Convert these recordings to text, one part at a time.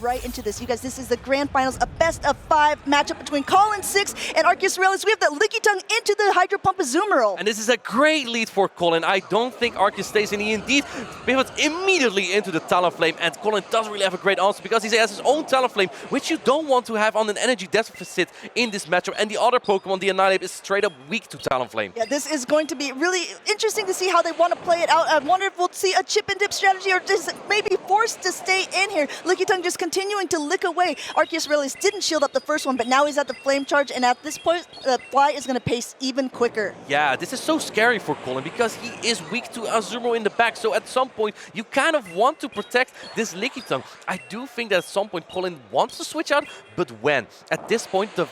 right into this. You guys, this is the grand finals, a best-of-5 matchup between Colin6ix and ArceusAurelius. We have the Licky Tongue into the Hydro Pump Azumarill. And this is a great lead for Colin. I don't think Arceus stays in. He indeed pivots immediately into the Talonflame, and Colin doesn't really have a great answer because he has his own Talonflame, which you don't want to have on an energy deficit in this matchup. And the other Pokemon, the Annihilate, is straight up weak to Talonflame. Yeah, this is going to be really interesting to see how they want to play it out. I wonder if we'll see a chip and dip strategy, or just maybe forced to stay in here. Licky Tongue just continuing to lick away. ArceusAurelius didn't shield up the first one, but now he's at the Flame Charge, and at this point, the Fly is going to pace even quicker. Yeah, this is so scary for Colin because he is weak to Azumarill in the back. So at some point, you kind of want to protect this Licky Tongue. I do think that at some point, Colin wants to switch out, but when? At this point, the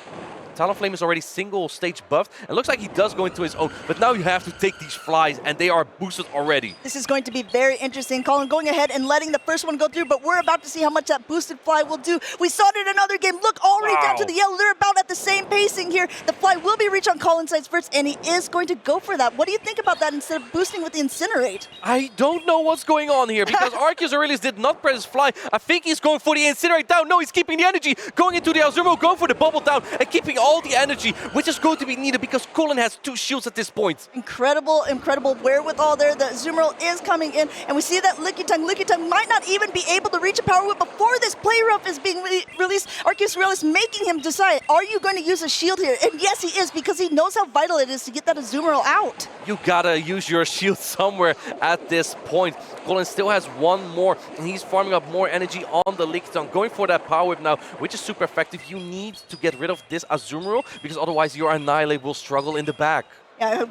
Talonflame is already single stage buffed. It looks like he does go into his own, but now you have to take these flies, and they are boosted already. This is going to be very interesting. Colin going ahead and letting the first one go through, but we're about to see how much that boosted fly will do. We saw it in another game. Look, already down to the yellow. They're about at the same pacing here. The fly will be reached on Colin6ix first, and he is going to go for that. What do you think about that instead of boosting with the Incinerate? I don't know what's going on here because ArceusAurelius did not press his fly. I think he's going for the Incinerate down. No, he's keeping the energy. Going into the Azumarill, going for the bubble down, and keeping all the energy, which is going to be needed because Colin has 2 shields at this point. Incredible, incredible wherewithal there. The Azumarill is coming in, and we see that Licky Tongue might not even be able to reach a Power Whip before this Play Rough is being released. ArceusAurelius making him decide, are you going to use a shield here? And yes, he is, because he knows how vital it is to get that Azumarill out. You gotta use your shield somewhere at this point. Colin still has 1 more, and he's farming up more energy on the Licky Tongue, going for that Power Whip now, which is super effective. You need to get rid of this Azumarill, because otherwise your Annihilate will struggle in the back. Yeah,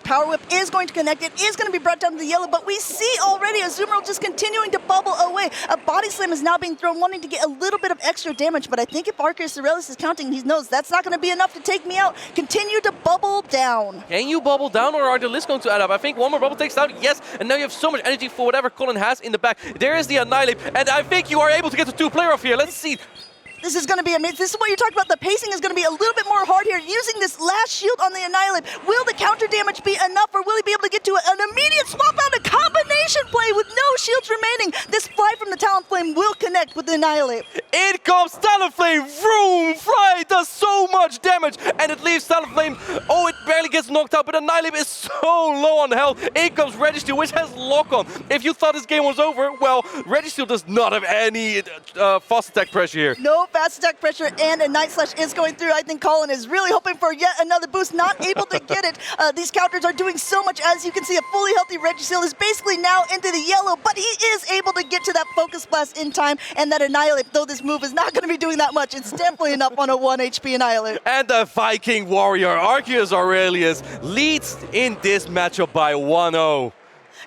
Power Whip is going to connect. It is going to be brought down to the yellow, but we see already Azumarill just continuing to bubble away. A Body Slam is now being thrown, wanting to get a little bit of extra damage, but I think if ArceusAurelius is counting, he knows that's not going to be enough to take me out. Continue to bubble down. Can you bubble down, or are the lists going to add up? I think 1 more bubble takes down, yes, and now you have so much energy for whatever Colin has in the back. There is the Annihilate, and I think you are able to get the 2 player off here. Let's see. This is going to be amazing. This is what you're talking about. The pacing is going to be a little bit more hard here. Using this last shield on the Annihilate, will the counter damage be enough, or will he be able to get to an immediate swap out, a combination play with no shields remaining? This fly from the Talonflame will connect with the Annihilate. In comes Talonflame, vroom, fly, does so much damage, and it leaves Talonflame, oh, it barely gets knocked out, but Annihilate is so low on health. In comes Registeel, which has lock on. If you thought this game was over, well, Registeel does not have any fast attack pressure here. No fast attack pressure, and a Night Slash is going through. I think Colin is really hoping for yet another boost, not able to get it. These counters are doing so much. As you can see, a fully healthy Registeel is basically now into the yellow, but he is able to get to that Focus Blast in time, and that Annihilate, though this move is not going to be doing that much, it's definitely enough on a 1 HP Annihilate. And the Viking Warrior, ArceusAurelius, leads in this matchup by 1-0.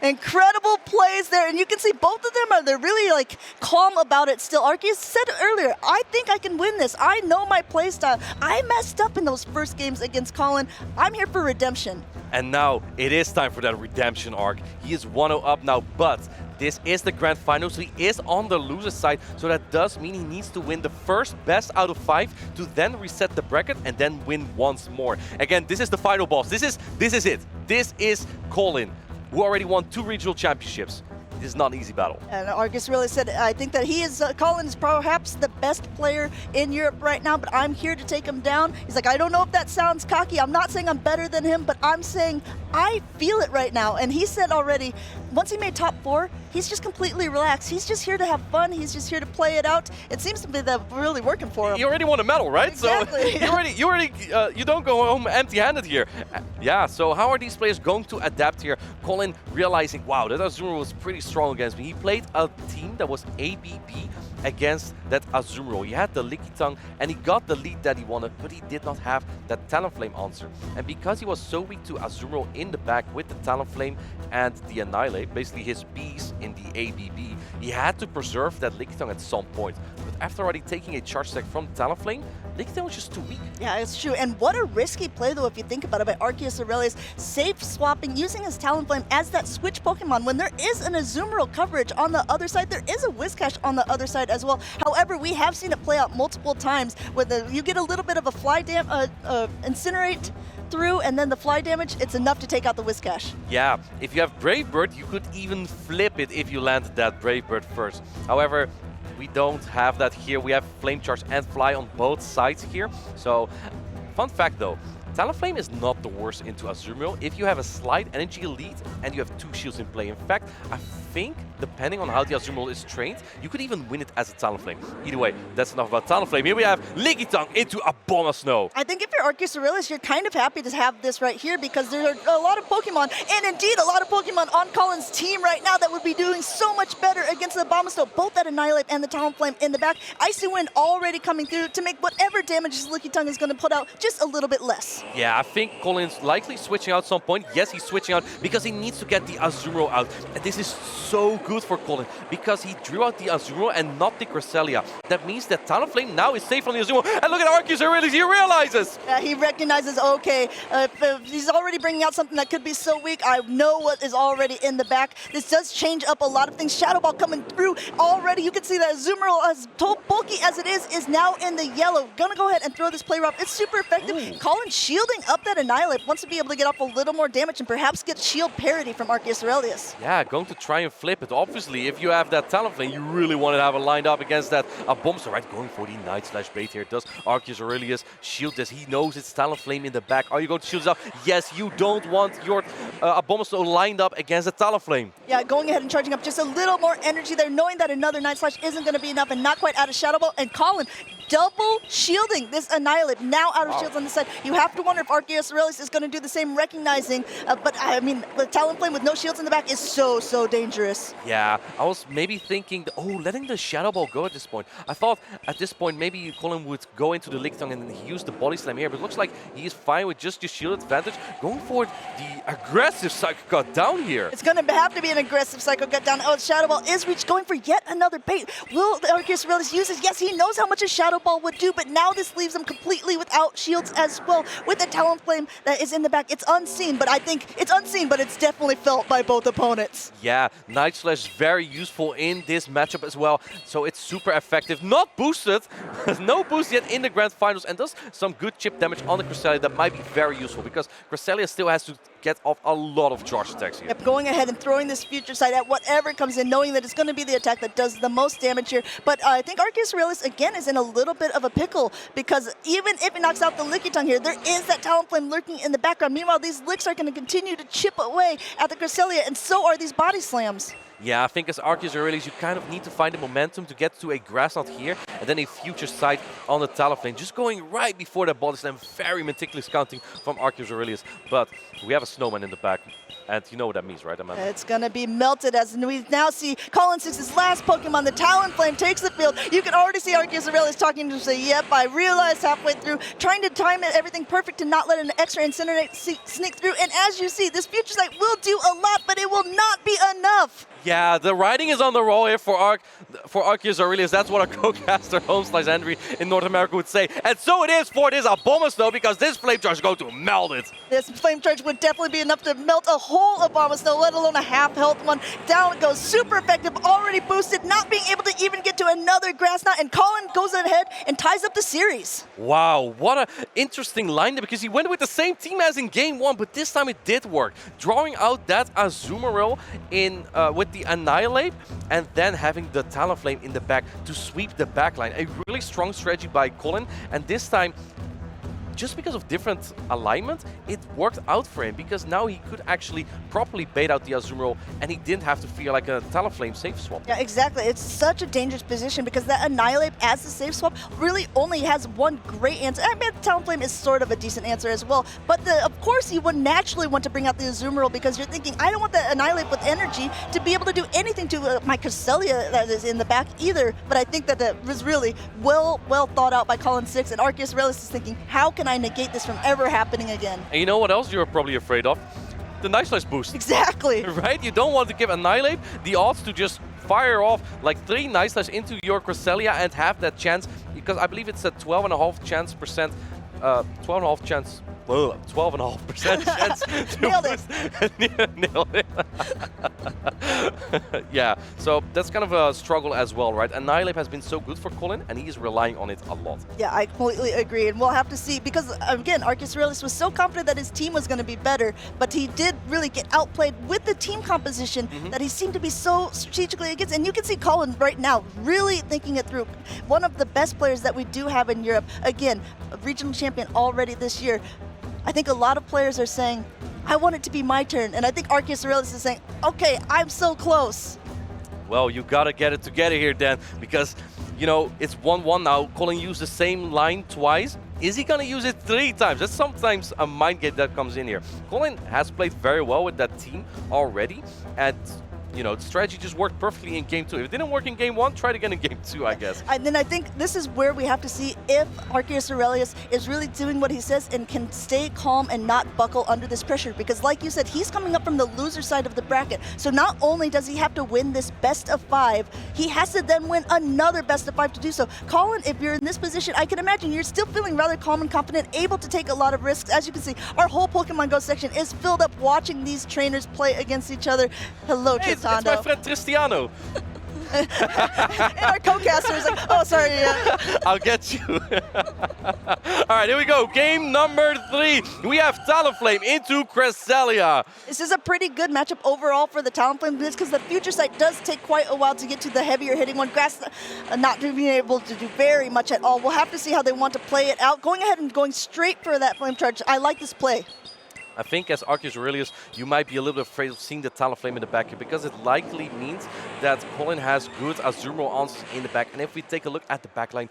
Incredible plays there, and you can see both of them they're really like calm about it still. Arceus said earlier, I think I can win this. I know my playstyle. I messed up in those first games against Colin. I'm here for redemption. And now it is time for that redemption arc. He is 1-0 up now, but this is the grand final, so he is on the loser side. So that does mean he needs to win the first best out of 5 to then reset the bracket and then win once more. Again, this is the final boss. This is it. This is Colin, who already won 2 regional championships. This is not an easy battle. And Arceus really said, I think that he is, Colin is perhaps the best player in Europe right now, but I'm here to take him down. He's like, I don't know if that sounds cocky. I'm not saying I'm better than him, but I'm saying I feel it right now. And he said already, once he made top 4, he's just completely relaxed. He's just here to have fun. He's just here to play it out. It seems to be that really working for him. You already won a medal, right? Exactly. So you don't go home empty-handed here. Yeah, so how are these players going to adapt here? Colin realizing, wow, that Azumarill was pretty strong against me. He played a team that was ABB against that Azumarill. He had the Licky Tongue, and he got the lead that he wanted, but he did not have that Talonflame answer. And because he was so weak to Azumarill in the back with the Talonflame and the Annihilate, basically his Bs in the ABB, he had to preserve that Licky Tongue at some point. But after already taking a charge attack from Talonflame, Licky Tongue was just too weak. Yeah, it's true. And what a risky play, though, if you think about it, by ArceusAurelius, safe swapping, using his Talonflame as that switch Pokemon. When there is an Azumarill coverage on the other side, there is a Whiscash on the other side as well. However, we have seen it play out multiple times where you get a little bit of a Incinerate through, and then the fly damage, it's enough to take out the Whiscash. Yeah, if you have Brave Bird, you could even flip it if you landed that Brave Bird first. However, we don't have that here. We have Flame Charge and Fly on both sides here. So, fun fact though, Talonflame is not the worst into Azumarill if you have a slight energy lead and you have 2 shields in play. In fact, I think, depending on how the Azumarill is trained, you could even win it as a Talonflame. Either way, that's enough about Talonflame. Here we have Lickitung into a Bomb of Snow. I think if you're ArceusAurelius, you're kind of happy to have this right here because there are a lot of Pokemon, and indeed a lot of Pokemon on Colin's team right now that would be doing so much better against the Bomb of Snow, both that Annihilate and the Talonflame in the back. Icy Wind already coming through to make whatever damage Lickitung is going to put out just a little bit less. Yeah, I think Colin's likely switching out at some point. Yes, he's switching out because he needs to get the Azumarill out. And this is so good for Colin because he drew out the Azumarill and not the Cresselia. That means that Talonflame now is safe on the Azumarill. And look at ArceusAurelius, he realizes! Yeah, he recognizes, okay, if he's already bringing out something that could be so weak, I know what is already in the back. This does change up a lot of things. Shadow Ball coming through already. You can see that Azumarill, as bulky as it is now in the yellow. Gonna go ahead and throw this play rough. It's super effective. Ooh. Colin shielding up that Annihilate, wants to be able to get off a little more damage and perhaps get shield parity from ArceusAurelius. Yeah, going to try and flip it. Obviously, if you have that Talonflame, you really want to have it lined up against that Bombster, right? Going for the Night/Bait here. Does ArceusAurelius shield this? He knows it's Talonflame in the back. Are you going to shield this out? Yes, you don't want your Bombster lined up against the Talonflame. Yeah, going ahead and charging up just a little more energy there, knowing that another Night Slash isn't going to be enough and not quite out of Shadow Ball. And Colin double shielding this Annihilate, now out of shields on the side. You have to wonder if ArceusAurelius is going to do the same, recognizing, but I mean, the Talonflame with no shields in the back is so dangerous. Yeah, I was maybe thinking, letting the Shadow Ball go at this point. I thought at this point maybe Colin would go into the Lickitung and then use the Body Slam here, but it looks like he is fine with just the shield advantage. Going for the aggressive Psycho Cut down here. It's going to have to be an aggressive Psycho Cut down. Oh, Shadow Ball is reached, going for yet another bait. Will ArceusAurelius use this? Yes, he knows how much a Shadow Ball would do, but now this leaves him completely without shields as well. With the Talonflame that is in the back, it's unseen, but I think it's unseen, but it's definitely felt by both opponents. Yeah, Night Slash is very useful in this matchup as well, so it's super effective. Not boosted, no boost yet in the Grand Finals, and does some good chip damage on the Cresselia that might be very useful because Cresselia still has to get off a lot of charge attacks here. Yep, going ahead and throwing this Future Sight at whatever comes in, knowing that it's going to be the attack that does the most damage here. But I think ArceusAurelius, again, is in a little bit of a pickle because even if it knocks out the Lickitung here, there is that Talonflame lurking in the background. Meanwhile, these Licks are going to continue to chip away at the Cresselia, and so are these Body Slams. Yeah, I think as ArceusAurelius, you kind of need to find the momentum to get to a Grass Knot here, and then a Future Sight on the Talonflame. Just going right before that Body Slam, very meticulous counting from ArceusAurelius. But we have a Snowman in the back, and you know what that means, right, Amanda? It's going to be melted as we now see Colin6ix's last Pokemon, the Talonflame, takes the field. You can already see ArceusAurelius talking to him, say, yep, I realized halfway through, trying to time everything perfect to not let an extra Incinerate sneak through. And as you see, this Future Sight will do a lot, but it will not be enough. Yeah, the writing is on the wall here for ArceusAurelius. That's what our co-caster Homeslice in North America would say. And so it is for this Abomasnow, because this Flame Charge is going to melt it. This Flame Charge would definitely be enough to melt a whole Abomasnow, let alone a half-health one. Down it goes, super effective, already boosted, not being able to even get to another Grass Knot, and Colin goes ahead and ties up the series. Wow, what an interesting line there, because he went with the same team as in Game 1, but this time it did work. Drawing out that Azumarill with the Annihilate, and then having the Talonflame in the back to sweep the backline. A really strong strategy by Colin, and this time, just because of different alignment, it worked out for him, because now he could actually properly bait out the Azumarill, and he didn't have to feel like a Talonflame safe swap. Yeah, exactly. It's such a dangerous position because that Annihilate as the safe swap really only has one great answer. I mean, Talonflame is sort of a decent answer as well, but of course you would naturally want to bring out the Azumarill because you're thinking, I don't want the Annihilate with energy to be able to do anything to my Cresselia that is in the back either. But I think that was really well thought out by Colin6ix, and ArceusAurelius is thinking, how can I negate this from ever happening again? And you know what else you're probably afraid of? The Night Slash boost. Exactly. Right? You don't want to give Annihilate the odds to just fire off like 3 Night Slash into your Cresselia and have that chance, because I believe it's a 12.5% chance, 12.5% chance. 12.5% chance to Nailed it. Nailed it. Yeah, so that's kind of a struggle as well, right? Annihilate has been so good for Colin, and he's relying on it a lot. Yeah, I completely agree, and we'll have to see, because again, ArceusAurelius was so confident that his team was going to be better, but he did really get outplayed with the team composition that he seemed to be so strategically against. And you can see Colin right now really thinking it through. One of the best players that we do have in Europe, again, a regional champion already this year. I think a lot of players are saying, I want it to be my turn, and I think ArceusAurelius is saying, okay, I'm so close. Well, you gotta get it together here then, because, you know, it's 1-1 now. Colin used the same line twice. Is he gonna use it 3 times? That's sometimes a mind game that comes in here. Colin has played very well with that team already, and you know, the strategy just worked perfectly in game 2. If it didn't work in game 1, try it again in game 2, I guess. And then I think this is where we have to see if ArceusAurelius is really doing what he says and can stay calm and not buckle under this pressure. Because like you said, he's coming up from the loser side of the bracket. So not only does he have to win this best of 5, he has to then win another best of 5 to do so. Colin, if you're in this position, I can imagine you're still feeling rather calm and confident, able to take a lot of risks. As you can see, our whole Pokemon Go section is filled up watching these trainers play against each other. Hello, Hey, it's my friend Tristiano. And our co-caster is like, oh, sorry. I'll get you. All right, here we go. Game number 3. We have Talonflame into Cresselia. This is a pretty good matchup overall for the Talonflame, because the Future Sight does take quite a while to get to the heavier hitting one. Grass not being able to do very much at all. We'll have to see how they want to play it out. Going ahead and going straight for that Flame Charge. I like this play. I think as ArceusAurelius, you might be a little bit afraid of seeing the Talonflame in the back here, because it likely means that Colin has good Azumarill answers in the back. And if we take a look at the back line,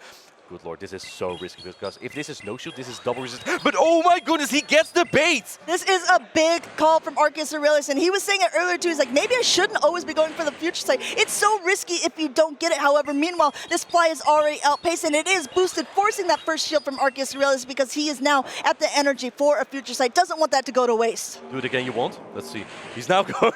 good lord, this is so risky, because if this is no shield, this is double resist. But oh my goodness, he gets the bait! This is a big call from ArceusAurelius, and he was saying it earlier too. He's like, maybe I shouldn't always be going for the Future Sight. It's so risky if you don't get it. However, meanwhile, this fly is already outpaced, and it is boosted, forcing that first shield from ArceusAurelius, because he is now at the energy for a Future Sight. Doesn't want that to go to waste. Do it again, you won't? Let's see. He's now going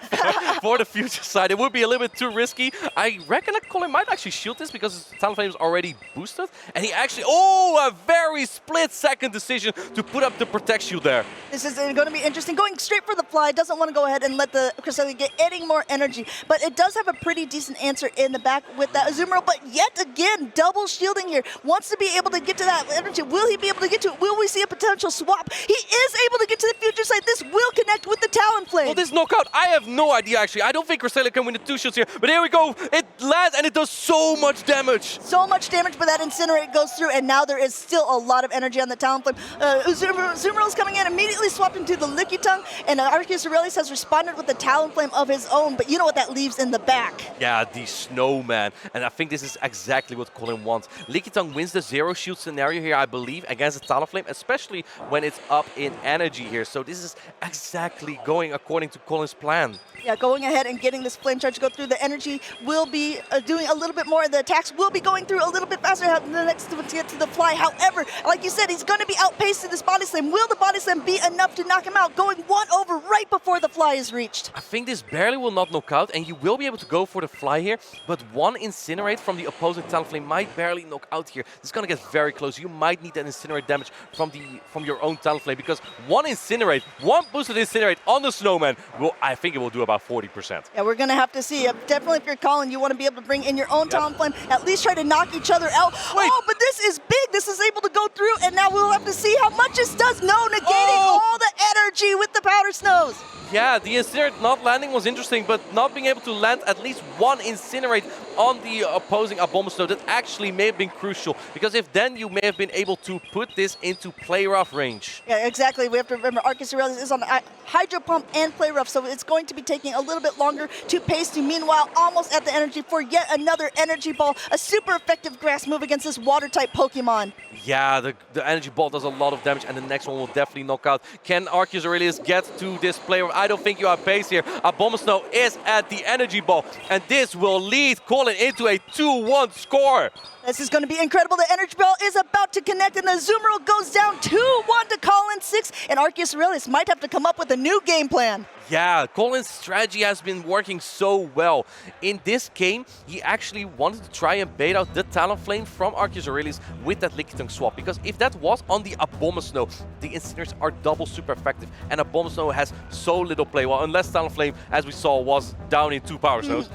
for the Future Sight. It would be a little bit too risky. I reckon that Colin might actually shield this, because his Talonflame is already boosted, and he actually, a very split-second decision to put up the Protect Shield there. This is going to be interesting. Going straight for the fly, doesn't want to go ahead and let the Cresselia get any more energy, but it does have a pretty decent answer in the back with that Azumarill, but yet again, double shielding here. Wants to be able to get to that energy. Will he be able to get to it? Will we see a potential swap? He is able to get to the Future Sight. This will connect with the Talonflame. Well, this knockout, I have no idea, actually. I don't think Cresselia can win the 2 shields here, but here we go. It lands, and it does so much damage. So much damage, but that Incinerate goes through, and now there is still a lot of energy on the Talonflame. Azumarill is coming in, immediately swapped into the Lickitung, and ArceusAurelius has responded with the Talonflame of his own, but you know what that leaves in the back. Yeah, the Snowman, and I think this is exactly what Colin wants. Lickitung wins the 0 shield scenario here, I believe, against the Talonflame, especially when it's up in energy here. So this is exactly going according to Colin's plan. Yeah, going ahead and getting this Flame Charge to go through. The energy will be doing a little bit more. The attacks will be going through a little bit faster the next to get to the fly. However, like you said, he's going to be outpaced in this Body Slam. Will the Body Slam be enough to knock him out? Going 1 over right before the fly is reached. I think this barely will not knock out, and you will be able to go for the fly here, but 1 Incinerate from the opposing Talonflame might barely knock out here. It's going to get very close. You might need that Incinerate damage from your own Talonflame, because 1 Incinerate, 1 boosted Incinerate on the Snowman, I think it will do about 40%. Yeah, we're going to have to see. Definitely if you're Colin, you want to be able to bring in your own Talonflame, at least try to knock each other out. Wait. Oh, but this is big. This is able to go through, and now we'll have to see how much this does. No, negating all the energy with the Powder Snows. Yeah, the Incinerate not landing was interesting, but not being able to land at least 1 Incinerate on the opposing Abomasnow, that actually may have been crucial, because if then you may have been able to put this into Play Rough range. Yeah, exactly. We have to remember ArceusAurelius is on Hydro Pump and Play Rough, so it's going to be taking a little bit longer to pace to. Meanwhile, almost at the energy for yet another Energy Ball, a super effective grass move against this Water-type Pokemon. Yeah, the Energy Ball does a lot of damage, and the next one will definitely knock out. Can ArceusAurelius get to this Play Rough? I don't think you have pace here. Abomasnow is at the Energy Ball, and this will lead Colin into a 2-1 score. This is going to be incredible. The Energy Ball is about to connect, and the Azumarill goes down 2-1 to Colin6ix, and ArceusAurelius might have to come up with a new game plan. Yeah, Colin's strategy has been working so well. In this game, he actually wanted to try and bait out the Talonflame from ArceusAurelius with that Lickitung swap, because if that was on the Abomasnow, the Incinerators are double super effective, and Abomasnow has so little play. Well, unless Talonflame, as we saw, was down in 2 Power Snows.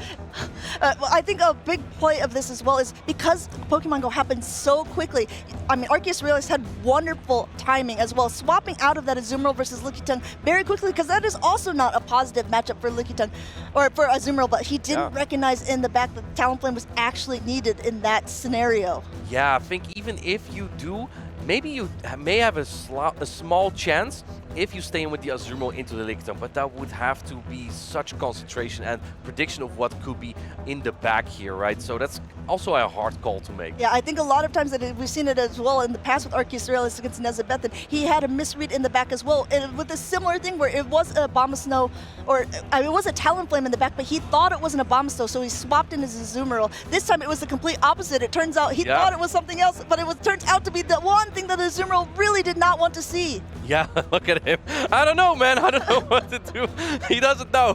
Well, I think a big play of this as well is because Pokemon Go happened so quickly. I mean, ArceusAurelius had wonderful timing as well, swapping out of that Azumarill versus Lickitung very quickly, because that is also not a positive matchup for Lickitung or for Azumarill, but he didn't recognize in the back that Talonflame was actually needed in that scenario. Yeah, I think even if you do, maybe you may have a small chance if you stay in with the Azumarill into the Lickitung, but that would have to be such concentration and prediction of what could be in the back here, right? So that's also a hard call to make. Yeah, I think a lot of times that we've seen it as well in the past with ArceusAurelius against Nezabethan. He had a misread in the back as well, and with a similar thing where it was a Abomasnow, or it was a Talonflame in the back, but he thought it was an Abomasnow, so he swapped in his Azumarill. This time it was the complete opposite. It turns out he thought it was something else, but it turned out to be the one thing that Azumarill really did not want to see. Yeah, look at him. I don't know, man. I don't know what to do. He doesn't know.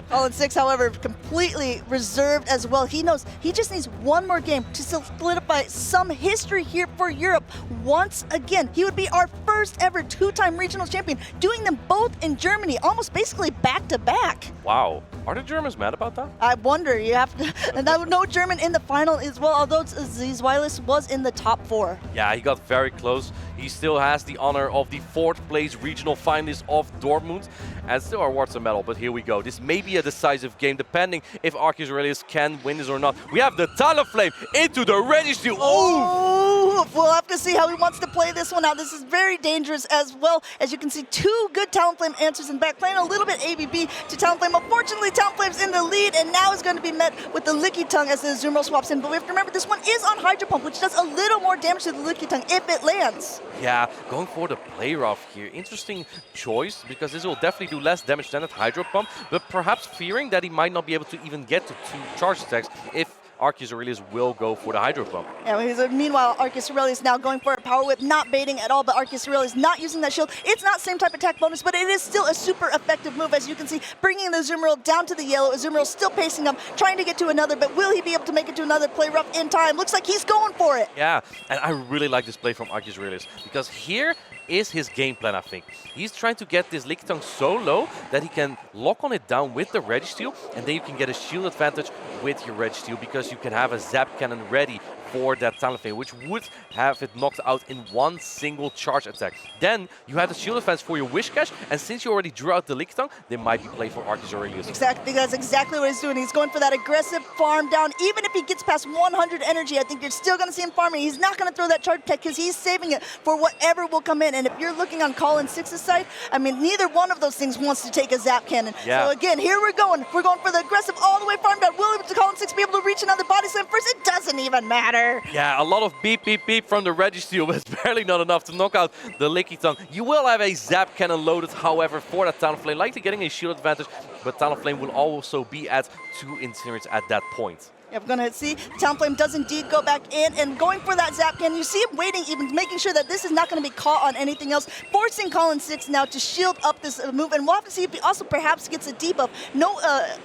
Colin6ix, however, completely reserved as well. He knows he just needs one more game to solidify some history here for Europe. Once again, he would be our first ever two-time regional champion, doing them both in Germany, almost basically back-to-back. Wow. Are the Germans mad about that? I wonder. You have to, and no German in the final as well, although ArceusAurelius was in the top 4. Yeah, he got very close. He still has the honor of the 4th place regional finalist of Dortmund, and still awards a medal. But here we go. This may be a decisive game, depending if ArceusAurelius can win this or not. We have the Talonflame into the registry. Oh, we'll have to see how he wants to play this one out. This is very dangerous as well. As you can see, 2 good Talonflame answers in back, playing a little bit ABB to Talonflame. Unfortunately, Talonflame's in the lead, and now is going to be met with the Lickitung as the Azumarill swaps in. But we have to remember, this one is on Hydro Pump, which does a little more damage to the Lickitung if it lands. Yeah, going for the play rough here. Interesting choice, because this will definitely do less damage than that Hydro Pump, but perhaps fearing that he might not be able to even get to 2 charge attacks if ArceusAurelius will go for the Hydro Pump. Yeah, meanwhile, ArceusAurelius now going for a Power Whip, not baiting at all, but ArceusAurelius not using that shield. It's not same type attack bonus, but it is still a super effective move, as you can see, bringing the Azumarill down to the yellow. Azumarill still pacing up, trying to get to another, but will he be able to make it to another play rough in time? Looks like he's going for it. Yeah, and I really like this play from ArceusAurelius, because here is his game plan, I think. He's trying to get this Lickitung so low that he can lock on it down with the Registeel, and then you can get a shield advantage with your Registeel, because you can have a Zap Cannon ready for that Talonflame, which would have it knocked out in one single charge attack. Then you have the shield advance for your Wish Cache, and since you already drew out the Lickitung, they might be played for ArceusAurelius. Exactly, that's exactly what he's doing. He's going for that aggressive farm down. Even if he gets past 100 energy, I think you're still going to see him farming. He's not going to throw that charge attack because he's saving it for whatever will come in. And if you're looking on Colin6ix's side, I mean, neither one of those things wants to take a Zap Cannon. Yeah. So again, here we're going. We're going for the aggressive all the way farm down. Will Colin6ix be able to reach another body slam first? It doesn't even matter. Yeah, a lot of beep, beep, beep from the Registeel, but it's barely not enough to knock out the Lickitung. You will have a Zap Cannon loaded, however, for that Talonflame, likely getting a shield advantage, but Talonflame will also be at 2 Incinerates at that point. Yeah, we're going to see Talonflame does indeed go back in and going for that Zap Cannon. You see him waiting, even making sure that this is not going to be caught on anything else, forcing Colin6ix now to shield up this move. And we'll have to see if he also perhaps gets a debuff. No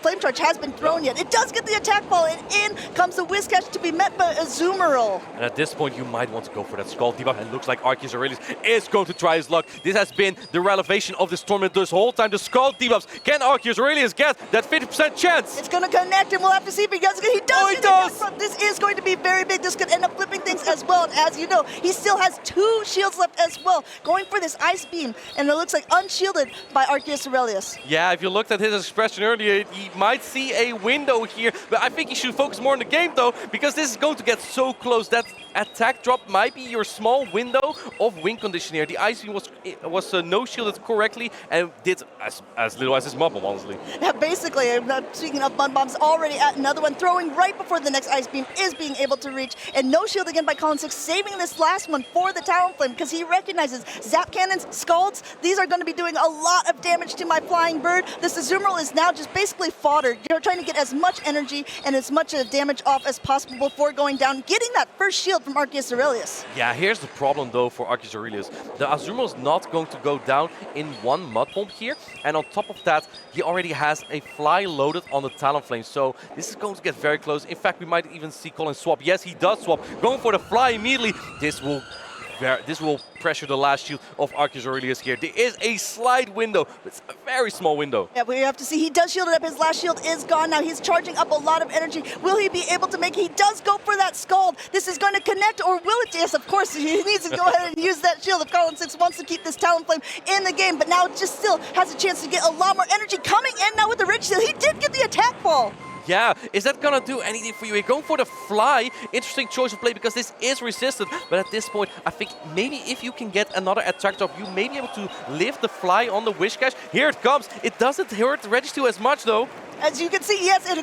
Flame Charge has been thrown yet. It does get the attack ball, and in comes the Whiz Catch to be met by Azumarill. And at this point, you might want to go for that Skull debuff, and it looks like ArceusAurelius is going to try his luck. This has been the revelation of this tournament this whole time, the Skull debuffs. Can ArceusAurelius get that 50% chance? It's going to connect, and we'll have to see if he does. He does. Oh, he does. This is going to be very big. This could end up flipping things as well. And as you know, he still has 2 shields left as well, going for this Ice Beam, and it looks like unshielded by ArceusAurelius. Yeah, if you looked at his expression earlier, he might see a window here, but I think he should focus more on the game though, because this is going to get so close. That attack drop might be your small window of win condition here. The Ice Beam was no shielded correctly and did as little as his Mud Bomb, honestly. Yeah, basically, speaking of Mud Bombs, already at another one, throwing right before the next Ice Beam is being able to reach, and no shield again by Colin6ix, saving this last one for the Talonflame, because he recognizes Zap Cannons, Scalds, these are going to be doing a lot of damage to my Flying Bird. This Azumarill is now just basically fodder. You're trying to get as much energy and as much damage off as possible before going down, getting that first shield from ArceusAurelius. Yeah, here's the problem though for ArceusAurelius. The Azumarill is not going to go down in one Mud Bomb here, and on top of that, he already has a Fly loaded on the Talonflame, so this is going to get very close. In fact, we might even see Colin swap. Yes, he does swap, going for the Fly immediately. This will this will pressure the last shield of ArceusAurelius here. There is a slide window. It's a very small window. Yeah, we have to see. He does shield it up. His last shield is gone now. He's charging up a lot of energy. Will he be able to make it? He does go for that scald. This is going to connect, or will it? Yes, of course. He needs to go ahead and use that shield if Colin6ix wants to keep this Talonflame in the game. But now it just still has a chance to get a lot more energy coming in now with the Registeel. He did get the attack ball. Yeah, is that gonna do anything for you? You're going for the fly. Interesting choice of play because this is resisted. But at this point, I think maybe if you can get another attack off, you may be able to lift the fly on the Wish Cache. Here it comes. It doesn't hurt the Registeel as much though. As you can see, yes, and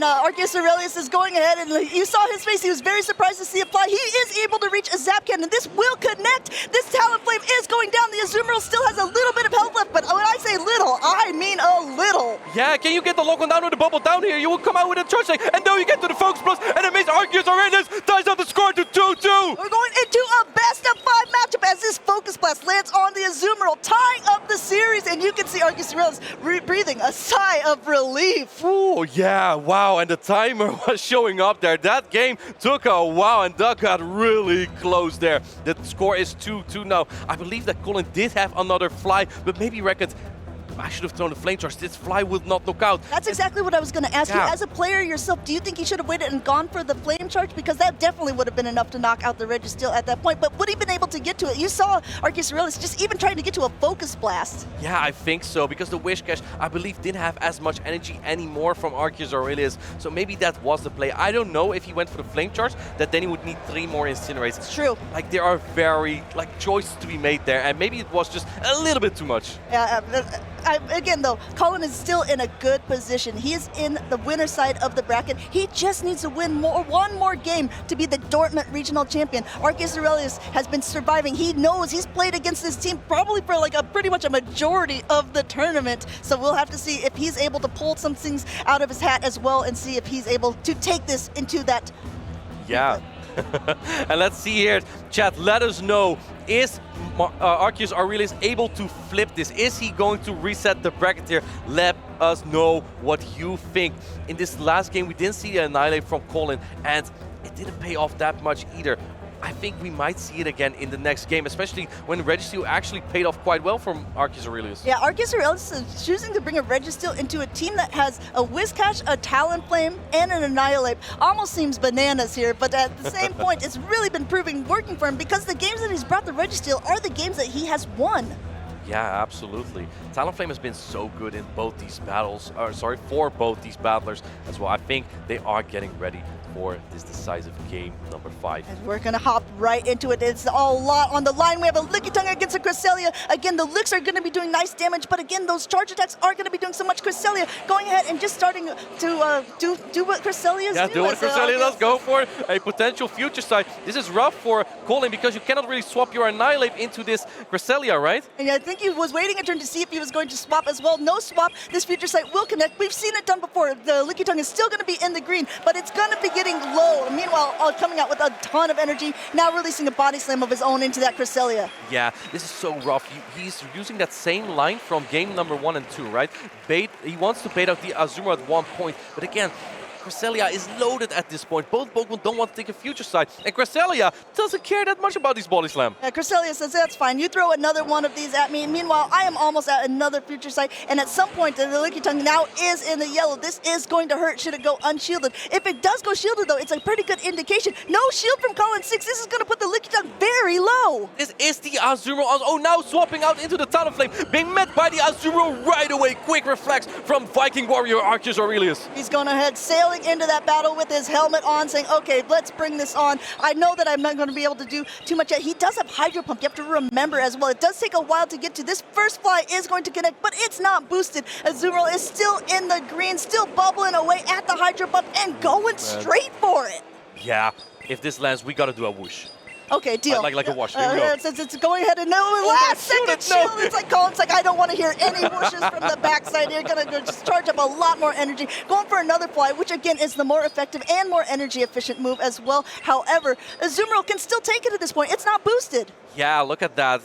ArceusAurelius is going ahead, and you saw his face. He was very surprised to see it fly. He is able to reach a Zap Cannon. This will connect. This Talonflame is going down. The Azumarill still has a little bit of health left, but when I say little, I mean a little. Yeah, can you get the lock on down with the bubble down here? You will come out with a charge tank, and now you get to the Focus Blast, and it makes ArceusAurelius ties up the score to 2-2. We're going into a best-of-5 matchup as this Focus Blast lands on the Azumarill, tying up the series, and you can see ArceusAurelius breathing a sigh of relief. Oh, yeah, wow, and the timer was showing up there. That game took a while, and that got really close there. The score is 2-2 now. I believe that Colin did have another fly, but maybe reckoned, I should have thrown the flame charge. This fly would not knock out. That's exactly what I was going to ask you. As a player yourself, do you think he should have waited and gone for the flame charge? Because that definitely would have been enough to knock out the Registeel at that point. But would he been able to get to it? You saw ArceusAurelius just even trying to get to a Focus Blast. Yeah, I think so. Because the Wish Cache, I believe, didn't have as much energy anymore from ArceusAurelius. So maybe that was the play. I don't know if he went for the flame charge, that then he would need 3 more Incinerates. It's true. Like, there are very, choices to be made there. And maybe it was just a little bit too much. Yeah, again, though, Colin is still in a good position. He is in the winner side of the bracket. He just needs to win one more game to be the Dortmund regional champion. ArceusAurelius has been surviving. He knows he's played against this team probably for pretty much a majority of the tournament. So we'll have to see if he's able to pull some things out of his hat as well and see if he's able to take this into that. Yeah. And let's see here, chat, let us know, is ArceusAurelius able to flip this? Is he going to reset the bracket here? Let us know what you think. In this last game, we didn't see the Annihilate from Colin, and it didn't pay off that much either. I think we might see it again in the next game, especially when Registeel actually paid off quite well from ArceusAurelius. Yeah, ArceusAurelius is choosing to bring a Registeel into a team that has a Wish Cache, a Talonflame, and an Annihilate. Almost seems bananas here, but at the same point, it's really been working for him because the games that he's brought the Registeel are the games that he has won. Yeah, absolutely. Talonflame has been so good in both these battles, for both these battlers as well. I think they are getting ready for this decisive game number 5. And we're going to hop right into it. It's a lot on the line. We have a Lickitung against a Cresselia. Again, the Licks are going to be doing nice damage, but again, those charge attacks are going to be doing so much. Cresselia going ahead and just starting to do what Cresselia's do. Yeah, do what Cresselia does. Go for a potential future side. This is rough for Colin because you cannot really swap your Annihilate into this Cresselia, right? And I think he was waiting a turn to see if he was going to swap as well. No swap. This future sight will connect. We've seen it done before. The Lickitung is still going to be in the green, but it's going to be getting low. Meanwhile, coming out with a ton of energy, now releasing a body slam of his own into that Cresselia. Yeah, this is so rough. He's using that same line from game number 1 and 2, right? He wants to bait out the Azumarill at one point, but again, Cresselia is loaded at this point. Both Pokemon don't want to take a future side, and Cresselia doesn't care that much about these body slam. Yeah, Cresselia says, that's fine. You throw another one of these at me. Meanwhile, I am almost at another future sight, and at some point, the Lickitung now is in the yellow. This is going to hurt should it go unshielded. If it does go shielded, though, it's a pretty good indication. No shield from Colin6ix. This is going to put the Lickitung very low. This is the Azumarill. Oh, now swapping out into the Talonflame, being met by the Azumarill right away. Quick reflex from Viking Warrior ArceusAurelius. He's going ahead, sailing into that battle with his helmet on, saying, okay, let's bring this on. I know that I'm not going to be able to do too much yet. He does have Hydro Pump. You have to remember as well. It does take a while to get to. This first fly is going to connect, but it's not boosted. Azumarill is still in the green, still bubbling away at the Hydro Pump and going straight for it. Yeah, if this lands, we got to do a whoosh. Okay, deal. Like a wash. There we go. It's going ahead and last second shield. It's like Colin's like, I don't want to hear any whooshes from the backside here. Gonna go just charge up a lot more energy. Going for another fly, which again is the more effective and more energy efficient move as well. However, Azumarill can still take it at this point. It's not boosted. Yeah, look at that.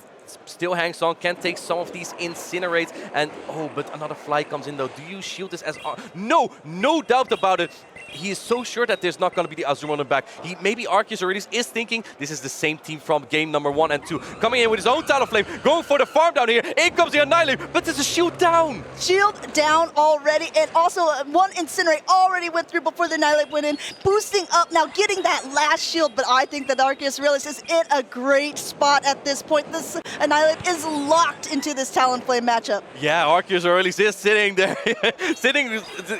Still hangs on, can take some of these Incinerates, and oh, but another fly comes in though. Do you shield this as... No doubt about it. he is so sure that there's not going to be the Azumarill on the back. Maybe ArceusAurelius is thinking this is the same team from game number 1 and 2. Coming in with his own Talonflame, going for the farm down here. In comes the Annihilate, but there's a shield down. Shield down already, and also one Incinerate already went through before the Annihilate went in. Boosting up now, getting that last shield, but I think that ArceusAurelius is in a great spot at this point. This Annihilate is locked into this Talonflame matchup. Yeah, ArceusAurelius is sitting there,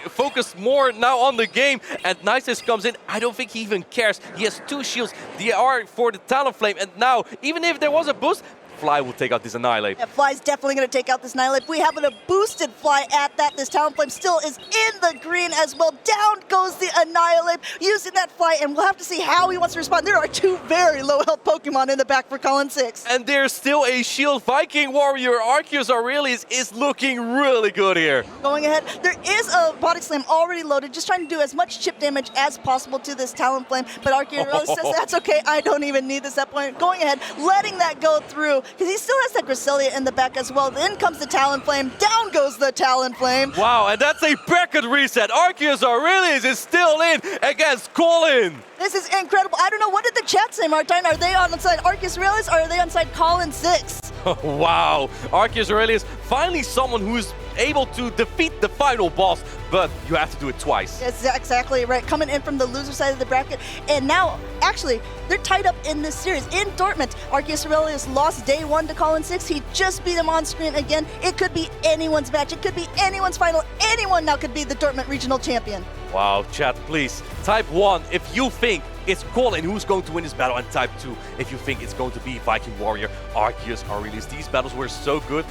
focused more now on the game, and Colin6ix comes in. I don't think he even cares. He has 2 shields. They are for the Talonflame, and now, even if there was a boost, Fly will take out this Annihilate. Yeah, Fly's definitely going to take out this Annihilate. We have a boosted Fly at that. This Talonflame still is in the green as well. Down goes the Annihilate, using that Fly, and we'll have to see how he wants to respond. There are 2 very low health Pokemon in the back for Colin6ix. And there's still a shield. Viking Warrior ArceusAurelius is looking really good here. Going ahead, there is a Body Slam already loaded, just trying to do as much chip damage as possible to this Talonflame, but ArceusAurelius says, that's okay, I don't even need this at point. Going ahead, letting that go through, because he still has that Gracilia in the back as well. Then comes the Talonflame, down goes the Talonflame. Wow, and that's a bracket reset. ArceusAurelius is still in against Colin. This is incredible. I don't know, what did the chat say, Martine? Are they on side ArceusAurelius or are they on side Colin6ix? Wow, ArceusAurelius, finally someone who's able to defeat the final boss, but you have to do it twice. That's exactly right. Coming in from the loser side of the bracket, and now, actually, they're tied up in this series. In Dortmund, ArceusAurelius lost day 1 to Colin6ix. He just beat him on screen again. It could be anyone's match. It could be anyone's final. Anyone now could be the Dortmund regional champion. Wow, chat, please. Type 1 if you think it's Colin who's going to win this battle, and type 2 if you think it's going to be Viking Warrior ArceusAurelius. These battles were so good.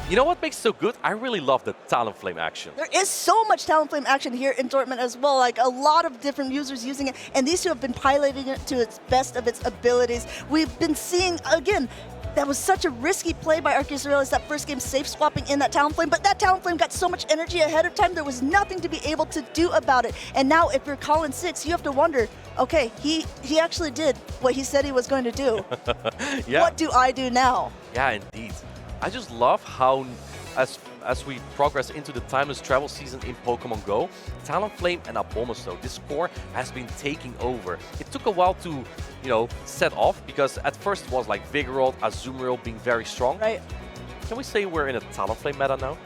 You know what makes it so good? I really love the Talonflame action. There is so much Talonflame action here in Dortmund as well, like a lot of different users using it, and these 2 have been piloting it to its best of its abilities. We've been seeing, again, that was such a risky play by ArceusAurelius, that first game safe swapping in that Talonflame, but that Talonflame got so much energy ahead of time, there was nothing to be able to do about it. And now if you're Colin6ix, you have to wonder, okay, he actually did what he said he was going to do. Yeah. What do I do now? Yeah, indeed. I just love how, as we progress into the timeless travel season in Pokemon Go, Talonflame and Abomasnow, this core has been taking over. It took a while to, set off, because at first it was like Vigoroth, Azumarill being very strong. Right. Can we say we're in a Talonflame meta now?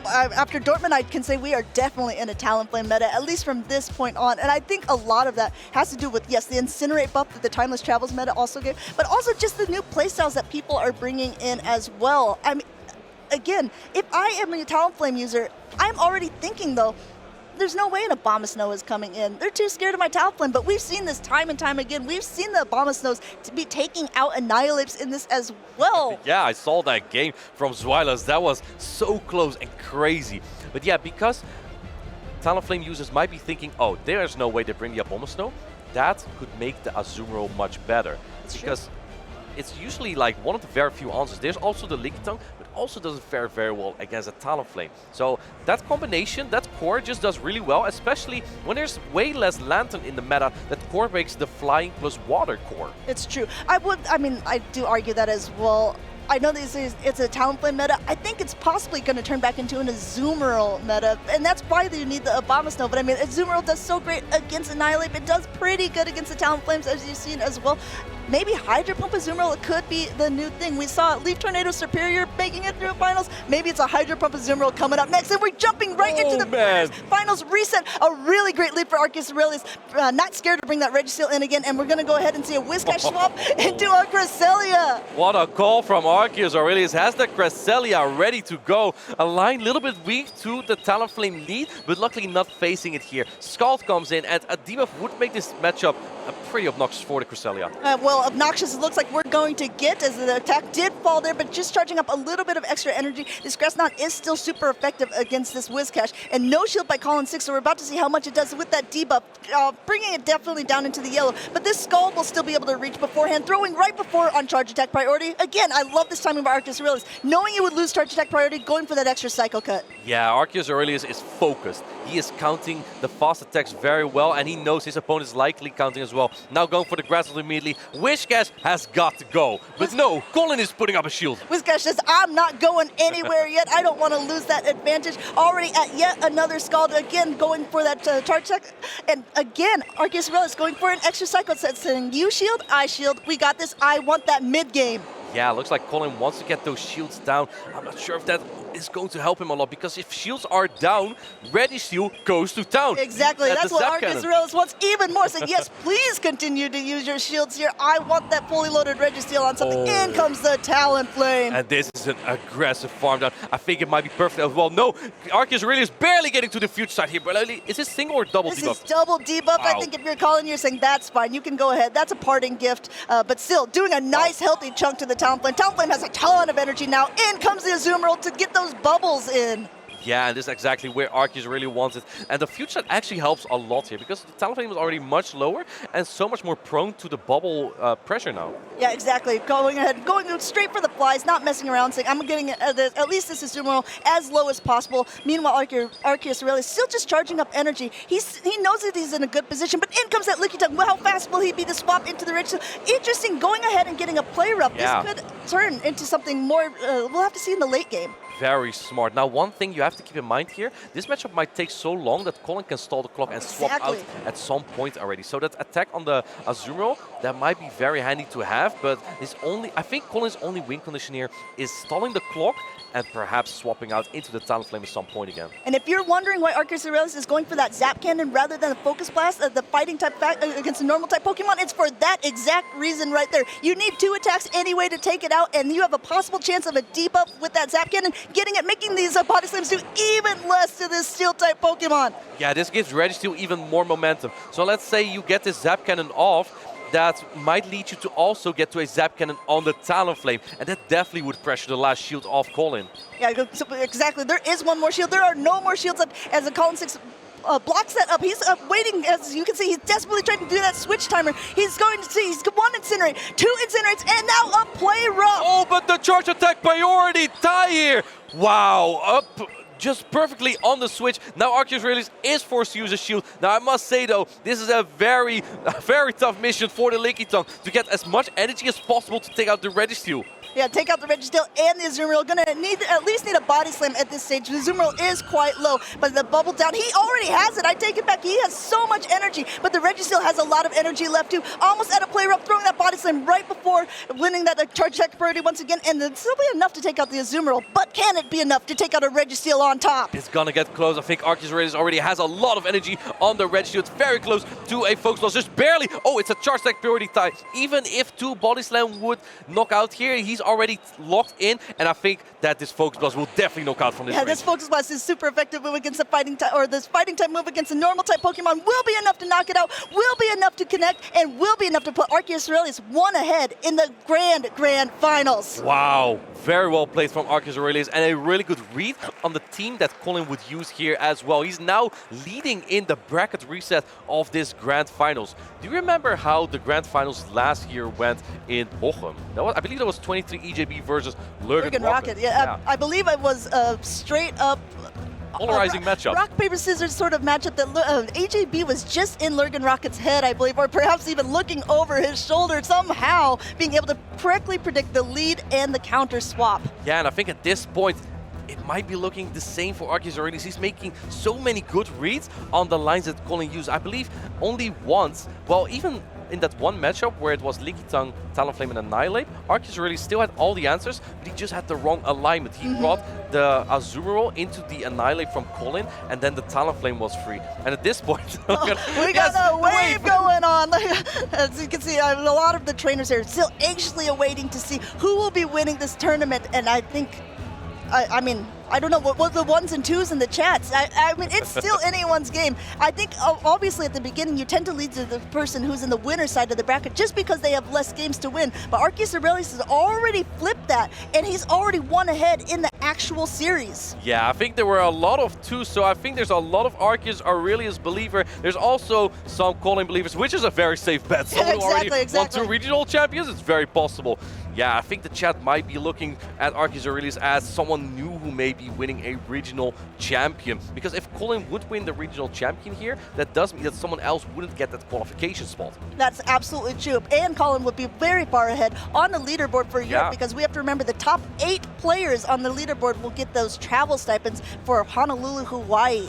After Dortmund, I can say we are definitely in a Talonflame meta, at least from this point on. And I think a lot of that has to do with, yes, the Incinerate buff that the Timeless Travels meta also gave, but also just the new playstyles that people are bringing in as well. I mean, again, if I am a Talonflame user, I'm already thinking, though, there's no way an Abomasnow is coming in. They're too scared of my Talonflame, but we've seen this time and time again. We've seen the Abomasnows to be taking out Annihilates in this as well. Yeah, I saw that game from Zweilers. That was so close and crazy. But yeah, because Talonflame users might be thinking, oh, there's no way they bring the Abomasnow, that could make the Azumarill much better. It's because it's usually like one of the very few answers. There's also the Lickitung, but also doesn't fare very well against a Talonflame. So that combination, that core just does really well, especially when there's way less Lantern in the meta. That core makes the flying plus water core. It's true. I do argue that as well. I know it's a Talonflame meta. I think it's possibly going to turn back into an Azumarill meta, and that's why you need the Abomasnow. But I mean, Azumarill does so great against Annihilate, but does pretty good against the Talonflames, as you've seen as well. Maybe Hydro Pump Azumarill could be the new thing. We saw Leaf Tornado Superior making it through finals. Maybe it's a Hydro Pump Azumarill coming up next, and we're jumping right into the finals reset. A really great lead for ArceusAurelius. Not scared to bring that Registeel in again, and we're going to go ahead and see a Whiscash swap into our Gracilia. What a call from ArceusAurelius. Has the Gracilia ready to go. A line a little bit weak to the Talonflame lead, but luckily not facing it here. Scald comes in, and a debuff would make this matchup pretty obnoxious for the Gracilia. Well, obnoxious it looks like we're going to get, as the attack did fall there, but just charging up a little bit of extra energy. This Grass Knot is still super effective against this Whiscash, and no shield by Colin6ix, so we're about to see how much it does with that debuff, bringing it definitely down into the yellow. But this Scald will still be able to reach beforehand, throwing right before on charge attack priority. Again, I love this timing by ArceusAurelius, knowing he would lose charge attack priority, going for that extra Psycho Cut. Yeah, ArceusAurelius is focused. He is counting the fast attacks very well, and he knows his opponent is likely counting as well. Now going for the Grass Knot immediately with Whiscash has got to go. But no, Colin is putting up a shield. Whiscash says, I'm not going anywhere yet. I don't want to lose that advantage. Already at yet another Scald, again going for that charge check. And again, ArceusAurelius going for an extra cycle, saying, you shield, I shield, we got this, I want that mid game. Yeah, looks like Colin wants to get those shields down. I'm not sure if that is going to help him a lot, because if shields are down, Registeel goes to town. Exactly, that's what ArceusAurelius wants even more. Saying, yes, please continue to use your shields here. I want that fully loaded Registeel on something. In comes the Talonflame. And this is an aggressive farm down. I think it might be perfect as well. No, ArceusAurelius is barely getting to the future side here, but is this single or double debuff? This is double debuff. Wow. I think if you're Colin, you're saying that's fine. You can go ahead. That's a parting gift, but still doing a nice, healthy chunk to the Talonflame. Talonflame has a ton of energy now. In comes the Azumarill to get those bubbles in. Yeah, and this is exactly where Arceus really wants it. And the future actually helps a lot here, because the Talonflame is already much lower and so much more prone to the bubble pressure now. Yeah, exactly. Going ahead, going straight for the flies, not messing around, saying, I'm getting at least this Azumarill as low as possible. Meanwhile, ArceusAurelius still just charging up energy. He knows that he's in a good position, but in comes that Lickitung. Well, how fast will he be to swap into the Registeel? Interesting, going ahead and getting a play rough. Yeah. This could turn into something more, we'll have to see in the late game. Very smart. Now, one thing you have to keep in mind here, this matchup might take so long that Colin can stall the clock and swap out at some point already. So that attack on the Azumarill, that might be very handy to have, but I think Colin's only win condition here is stalling the clock and perhaps swapping out into the Talonflame at some point again. And if you're wondering why ArceusAurelius is going for that Zap Cannon rather than the Focus Blast, the fighting type against the normal type Pokemon, it's for that exact reason right there. You need 2 attacks anyway to take it out, and you have a possible chance of a debuff with that Zap Cannon, getting it, making these Body Slams do even less to this Steel type Pokemon. Yeah, this gives Registeel even more momentum. So let's say you get this Zap Cannon off, that might lead you to also get to a Zap Cannon on the Talonflame, and that definitely would pressure the last shield off Colin. Yeah, exactly. There is one more shield. There are no more shields up as the Colin6ix blocks that up. He's waiting, as you can see, he's desperately trying to do that switch timer. He's going to see, he's 1 Incinerate, 2 Incinerates, and now a play rough. Oh, but the charge attack priority tie here. Wow, up just perfectly on the switch. Now ArceusAurelius is forced to use a shield. Now I must say though, this is a very tough mission for the Lickitung to get as much energy as possible to take out the Registeel. Yeah, take out the Registeel and the Azumarill. Gonna at least need a Body Slam at this stage. The Azumarill is quite low, but the bubble down, he already has it. I take it back. He has so much energy, but the Registeel has a lot of energy left too. Almost at a play rough, throwing that Body Slam right before winning that charge check priority once again, and it'll still be enough to take out the Azumarill, but can it be enough to take out a Registeel on top? It's gonna get close. I think ArceusAurelius already has a lot of energy on the Registeel. It's very close to a Focus Blast, just barely. Oh, it's a charge attack priority tie. Even if 2 Body Slam would knock out here, he's already locked in, and I think that this Focus Blast will definitely knock out from this range. This Focus Blast is super effective move against the fighting type, or this fighting type move against the normal type Pokemon will be enough to knock it out, will be enough to connect, and will be enough to put ArceusAurelius 1 ahead in the grand finals. Wow, very well played from ArceusAurelius, and a really good read on the team that Colin would use here as well. He's now leading in the bracket reset of this grand finals. Do you remember how the grand finals last year went in Bochum? I believe that was 23 EJB versus Lurgan Rocket. Yeah, I believe it was straight up polarizing matchup. Rock, paper, scissors sort of matchup that AJB was just in Lurgan Rocket's head, I believe, or perhaps even looking over his shoulder, somehow being able to correctly predict the lead and the counter swap. Yeah, and I think at this point, it might be looking the same for ArceusAurelius. He's making so many good reads on the lines that Colin used. I believe only once, well, even in that one matchup where it was Lickitung, Talonflame, and Annihilate, ArceusAurelius still had all the answers, but he just had the wrong alignment. He brought the Azumarill into the Annihilate from Colin, and then the Talonflame was free. And at this point, we got a wave going on. As you can see, a lot of the trainers here still anxiously awaiting to see who will be winning this tournament, and I think, I mean, I don't know what the 1s and 2s in the chats. I mean, it's still anyone's game. I think obviously at the beginning you tend to lead to the person who's in the winner's side of the bracket just because they have less games to win. But ArceusAurelius has already flipped that, and he's already 1 ahead in the actual series. Yeah, I think there were a lot of 2s, so I think there's a lot of ArceusAurelius believer. There's also some Colin believers, which is a very safe bet. Someone who already won 2 regional champions, it's very possible. Yeah, I think the chat might be looking at ArceusAurelius as someone new who may be winning a regional champion. Because if Colin would win the regional champion here, that does mean that someone else wouldn't get that qualification spot. That's absolutely true. And Colin would be very far ahead on the leaderboard for Europe because we have to remember the top 8 players on the leaderboard will get those travel stipends for Honolulu, Hawaii.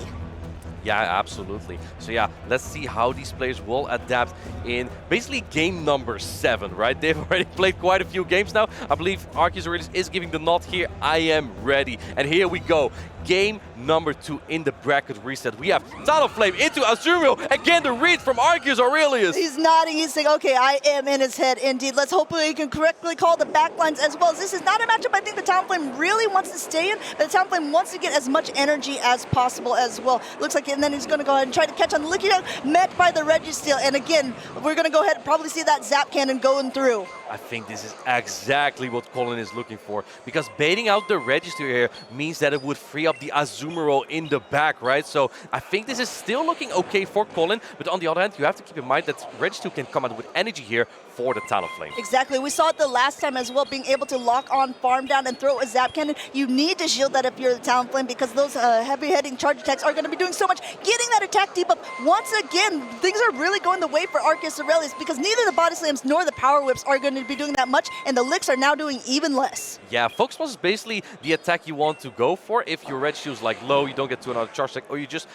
Yeah, absolutely. So yeah, let's see how these players will adapt in basically game number 7, right? They've already played quite a few games now. I believe ArceusAurelius is giving the nod here. I am ready. And here we go. Game number 2 in the bracket reset. We have Talonflame into Azuriel. Again, the read from ArceusAurelius. He's nodding. He's saying, okay, I am in his head indeed. Let's hopefully he can correctly call the backlines as well. This is not a matchup I think the Talonflame really wants to stay in, but the Talonflame wants to get as much energy as possible as well. Looks like, and then he's going to go ahead and try to catch on the Licky Dunk, met by the Registeel. And again, we're going to go ahead and probably see that Zap Cannon going through. I think this is exactly what Colin is looking for, because baiting out the Registeel here means that it would free up the Azumarill in the back, right? So I think this is still looking okay for Colin, but on the other hand, you have to keep in mind that Registeel can come out with energy here for the Talonflame. Exactly. We saw it the last time as well, being able to lock on Farm Down and throw a Zap Cannon. You need to shield that if you're the Talonflame, because those heavy-hitting charge attacks are going to be doing so much. Getting that attack debuff, once again, things are really going the way for ArceusAurelius, because neither the Body Slams nor the Power Whips are going to be doing that much, and the Licks are now doing even less. Yeah, Focus Pulse is basically the attack you want to go for. If your Registeel is like low, you don't get to another charge attack, or you just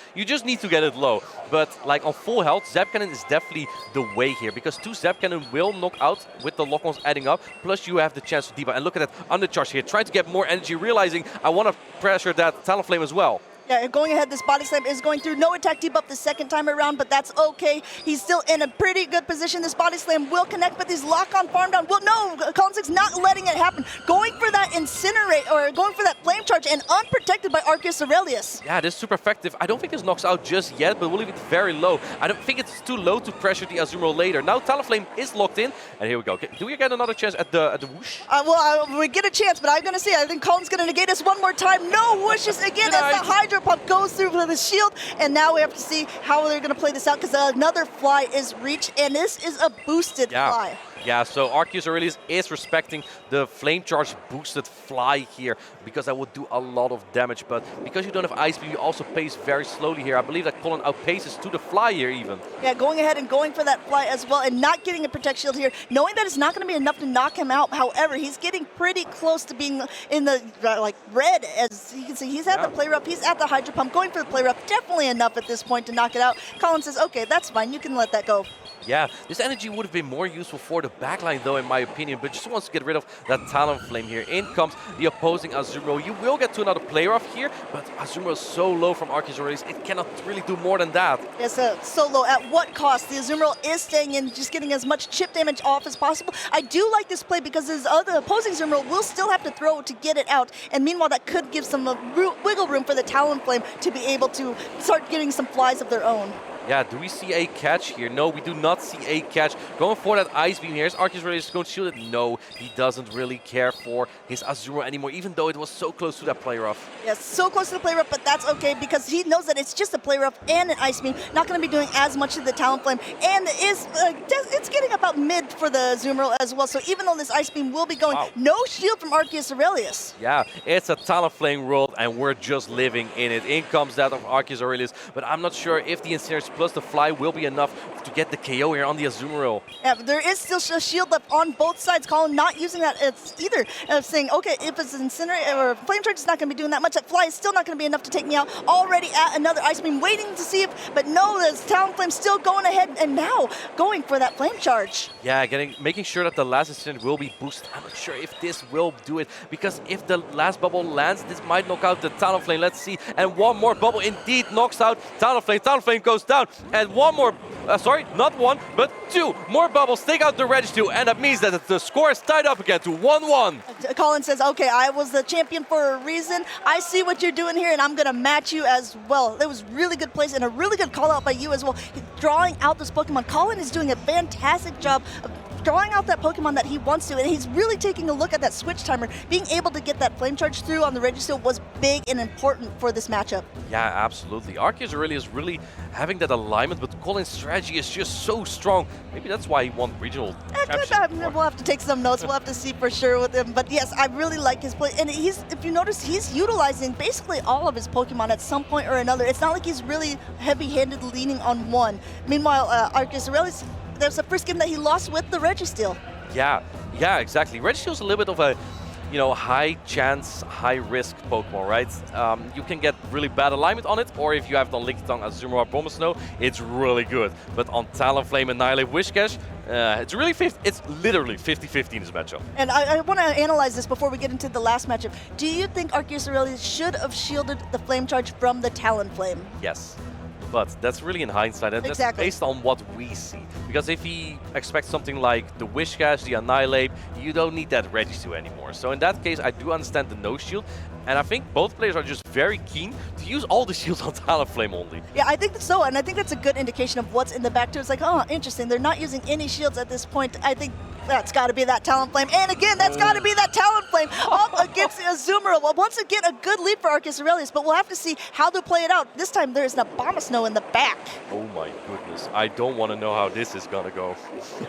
need to get it low. But like on full health, Zap Cannon is definitely the way here, because 2 Zap Cannon will knock out with the lock-ons adding up, plus you have the chance to debuff. And look at that undercharge here, trying to get more energy, realizing I want to pressure that Talonflame as well. Yeah, going ahead, this Body Slam is going through. No attack debuff the second time around, but that's okay. He's still in a pretty good position. This Body Slam will connect, but these lock-on Farm Down will, no, Colin6ix not letting it happen. Going for that Incinerate, or going for that Flame Charge, and unprotected by ArceusAurelius. Yeah, this is super effective. I don't think this knocks out just yet, but we'll leave it very low. I don't think it's too low to pressure the Azumarill later. Now Talonflame is locked in, and here we go. Okay, do we get another chance at the whoosh? We get a chance, but I'm going to see. I think Colin's going to negate us one more time. No whooshes again as the Hydro Pump goes through for the shield, and now we have to see how they're going to play this out, because another fly is reached, and this is a boosted fly. Yeah, so ArceusAurelius is respecting the Flame Charge boosted fly here, because that would do a lot of damage. But because you don't have Ice Beam, you also pace very slowly here. I believe that Colin outpaces to the fly here even. Yeah, going ahead and going for that fly as well, and not getting a Protect Shield here, knowing that it's not going to be enough to knock him out. However, he's getting pretty close to being in the red, as you can see. He's at the Play Rough, he's at the Hydro Pump, going for the Play Rough. Definitely enough at this point to knock it out. Colin says, okay, that's fine, you can let that go. Yeah, this energy would have been more useful for the backline though, in my opinion, but just wants to get rid of that Talonflame here. In comes the opposing Azumarill. You will get to another Play Rough here, but Azumarill is so low from ArceusAurelius, it cannot really do more than that. Yes, so low. At what cost? The Azumarill is staying in, just getting as much chip damage off as possible. I do like this play, because his other opposing Azumarill will still have to throw to get it out, and meanwhile that could give some wiggle room for the Talonflame to be able to start getting some flies of their own. Yeah, do we see a catch here? No, we do not see a catch. Going for that Ice Beam here. Is ArceusAurelius going to shield it? No, he doesn't really care for his Azumarill anymore, even though it was so close to that Play Rough. Yes, so close to the Play Rough, but that's okay, because he knows that it's just a Play Rough and an Ice Beam. Not going to be doing as much to the Talonflame, and it's getting about mid for the Azumarill as well. So even though this Ice Beam will be going, no shield from ArceusAurelius. Yeah, it's a Talonflame world, and we're just living in it. In comes that of ArceusAurelius, but I'm not sure if the Incinerators plus the fly will be enough to get the KO here on the Azumarill. Yeah, but there is still a shield left on both sides. Colin not using that either, saying, okay, if it's Incinerate or Flame Charge, it's not going to be doing that much. That fly is still not going to be enough to take me out. Already at another Ice Beam, waiting to see if, but no, the Talonflame still going ahead, and now going for that Flame Charge. Yeah, making sure that the last Incinerate will be boosted. I'm not sure if this will do it, because if the last bubble lands, this might knock out the Talonflame. Let's see. And one more bubble indeed knocks out Talonflame. Talonflame goes down. And one more, sorry, not one, but 2 more bubbles take out the Registeel, and that means that the score is tied up again to 1-1. Colin says, okay, I was the champion for a reason. I see what you're doing here, and I'm going to match you as well. It was really good place and a really good call out by you as well. Drawing out this Pokemon. Colin is doing a fantastic job of drawing out that Pokemon that he wants to, and he's really taking a look at that switch timer. Being able to get that Flame Charge through on the Registeel was big and important for this matchup. Yeah, absolutely. ArceusAurelius really having that alignment, but Colin's strategy is just so strong. Maybe that's why he won regional championship. We'll have to take some notes. We'll have to see for sure with him. But yes, I really like his play. And if you notice, he's utilizing basically all of his Pokemon at some point or another. It's not like he's really heavy-handed leaning on one. Meanwhile, ArceusAurelius, there's the first game that he lost with the Registeel. Yeah, exactly. Registeel's a little bit of a, high chance, high risk Pokemon, right? You can get really bad alignment on it, or if you have it on Lickitung, Azumarill, or Abomasnow, it's really good. But on Talonflame and Annihilate Whiscash, it's literally 50-50 in this matchup. And I want to analyze this before we get into the last matchup. Do you think ArceusAurelius should have shielded the Flame Charge from the Talonflame? Yes. But that's really in hindsight, and that's based on what we see. Because if he expects something like the Whiscash, the Annihilate, you don't need that Registeel anymore. So in that case, I do understand the no shield, and I think both players are just very keen to use all the shields on Talonflame only. Yeah, I think so, and I think that's a good indication of what's in the back too. It's like, oh, interesting, they're not using any shields at this point. I think that's got to be that Talonflame, and again, that's got to be that Talonflame up against Azumarill. Well, once again, a good lead for ArceusAurelius, but we'll have to see how they'll play it out. This time, there's an Abomasnow in the back. Oh my goodness, I don't want to know how this is gonna go.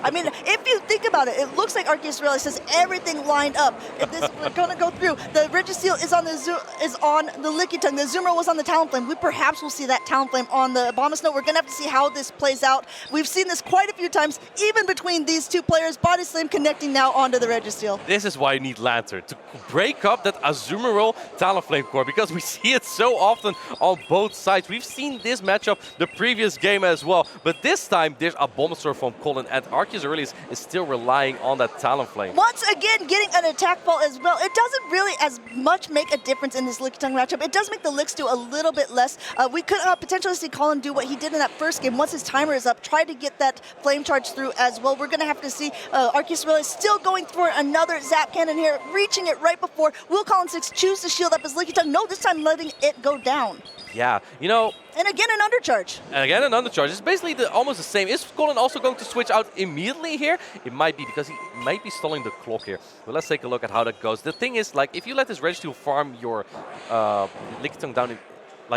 I mean, if you think about it, it looks like ArceusAurelius has everything lined up. If this we're gonna go through, the Registeel is on the Lickitung, the Azumarill was on the Talonflame. We perhaps will see that Talonflame on the Abomasnow. We're gonna have to see how this plays out. We've seen this quite a few times, even between these two players. Body Slam connecting now onto the Registeel. This is why you need Lantern, to break up that Azumarill Talonflame core, because we see it so often on both sides. We've seen this matchup the previous game as well, but this time there's a Abomasnow from Colin, and ArceusAurelius is still relying on that Talonflame. Once again, getting an attack ball as well. It doesn't really as much make a difference in this Lickitung matchup. It does make the Licks do a little bit less. We could potentially see Colin do what he did in that first game. Once his timer is up, try to get that Flame Charge through as well. We're going to have to see ArceusAurelius still going for another Zap Cannon here, reaching it right before. Will Colin6ix choose to shield up his Lickitung? No, this time letting it go down. Yeah, and again, an undercharge. And again, an undercharge. It's basically almost the same. Is Colin also going to switch out immediately here? It might be, because he might be stalling the clock here. But let's take a look at how that goes. The thing is, like, if you let this Registeel farm your Lickitung down